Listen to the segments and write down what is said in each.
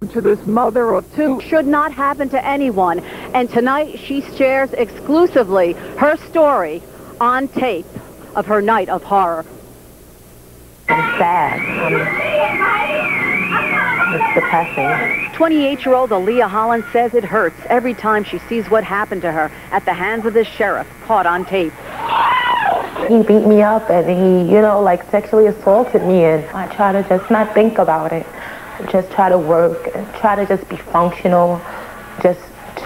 To this mother of two. Should not happen to anyone. And tonight she shares exclusively her story on tape of her night of horror. I'm sad. It's depressing. 28-year-old Aaliyah Holland says it hurts every time she sees what happened to her at the hands of the sheriff, caught on tape. He beat me up and he, like sexually assaulted me, and I try to just not think about it. Just try to work and try to just be functional. Just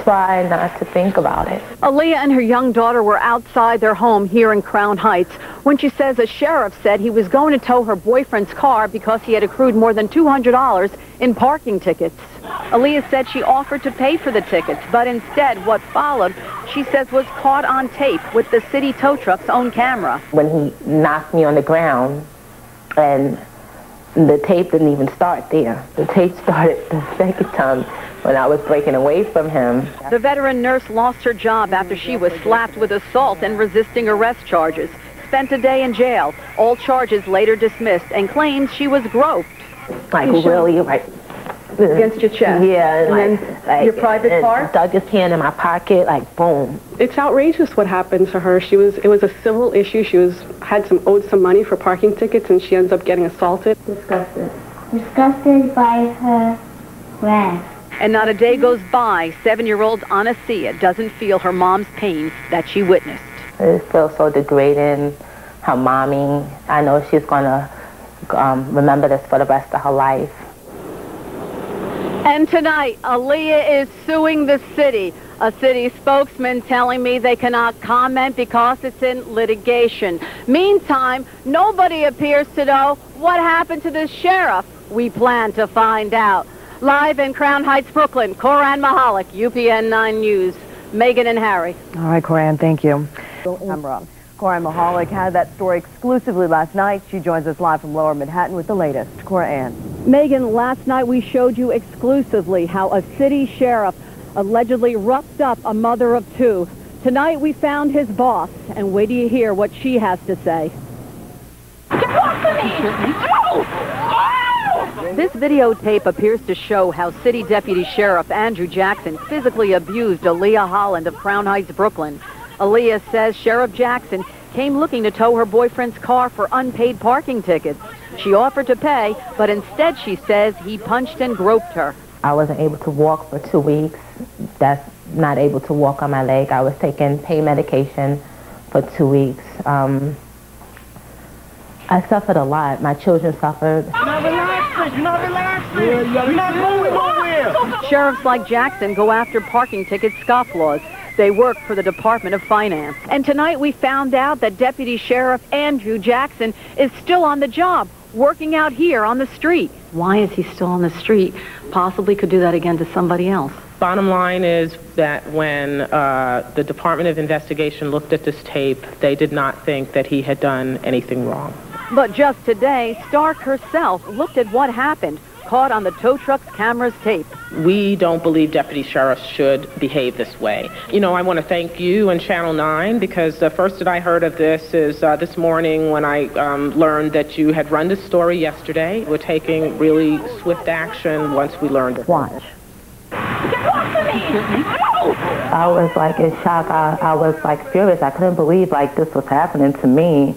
try not to think about it. Aaliyah and her young daughter were outside their home here in Crown Heights when she says a sheriff said he was going to tow her boyfriend's car because he had accrued more than $200 in parking tickets. Aaliyah said she offered to pay for the tickets, but instead what followed, she says, was caught on tape with the city tow truck's own camera. When he knocked me on the ground, and the tape didn't even start there. The tape started the second time when I was breaking away from him. The veteran nurse lost her job after she was slapped with assault and resisting arrest charges. Spent a day in jail. All charges later dismissed, and claims she was groped. Like really, like against your chest. Yeah, and then your private part. Dug his hand in my pocket, like boom. It's outrageous what happened to her. It was a civil issue. She owed some money for parking tickets, and she ends up getting assaulted. Disgusted. Disgusted by her breath. And not a day goes by, 7-year-old Anasia doesn't feel her mom's pain that she witnessed. It feels so degrading. Her mommy, I know she's gonna remember this for the rest of her life. And tonight, Aaliyah is suing the city. A city spokesman telling me they cannot comment because it's in litigation. Meantime, nobody appears to know what happened to the sheriff. We plan to find out. Live in Crown Heights, Brooklyn, Cora and Mahalik, UPN 9 News. Megan and Harry. All right, Cora, thank you. Cora Mahalik had that story exclusively last night. She joins us live from Lower Manhattan with the latest. Cora Ann. Megan, last night we showed you exclusively how a city sheriff allegedly roughed up a mother of two. Tonight we found his boss, and wait till you hear what she has to say. This videotape appears to show how City Deputy Sheriff Andrew Jackson physically abused Aaliyah Holland of Crown Heights, Brooklyn. Aaliyah says Sheriff Jackson came looking to tow her boyfriend's car for unpaid parking tickets. She offered to pay, but instead, she says, he punched and groped her. I wasn't able to walk for 2 weeks. That's not able to walk on my leg. I was taking pain medication for 2 weeks. I suffered a lot. My children suffered. Sheriffs like Jackson go after parking ticket scofflaws. They work for the Department of Finance. And tonight we found out that Deputy Sheriff Andrew Jackson is still on the job, working out here on the street. Why is he still on the street? Possibly could do that again to somebody else. Bottom line is that when the Department of Investigation looked at this tape, they did not think that he had done anything wrong. But just today, Stark herself looked at what happened, caught on the tow truck's camera's tape. We don't believe deputy sheriffs should behave this way. I want to thank you and Channel 9 because the first that I heard of this is this morning when I learned that you had run this story yesterday. We're taking really swift action once we learned it. Watch. I was like in shock. I was like furious. I couldn't believe like this was happening to me.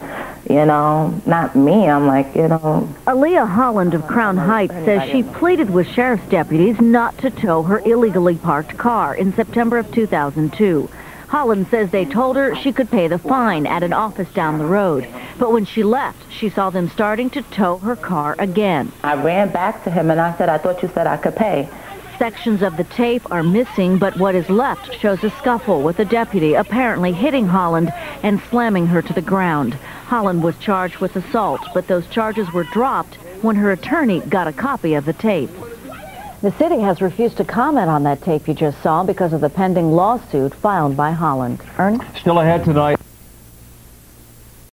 Not me. I'm like, Aaliyah Holland of Crown Heights says she pleaded with sheriff's deputies not to tow her illegally parked car in September of 2002. Holland says they told her she could pay the fine at an office down the road. But when she left, she saw them starting to tow her car again. I ran back to him and I said, I thought you said I could pay. Sections of the tape are missing, but what is left shows a scuffle with a deputy apparently hitting Holland and slamming her to the ground. Holland was charged with assault, but those charges were dropped when her attorney got a copy of the tape. The city has refused to comment on that tape you just saw because of the pending lawsuit filed by Holland. Ernie? Still ahead tonight.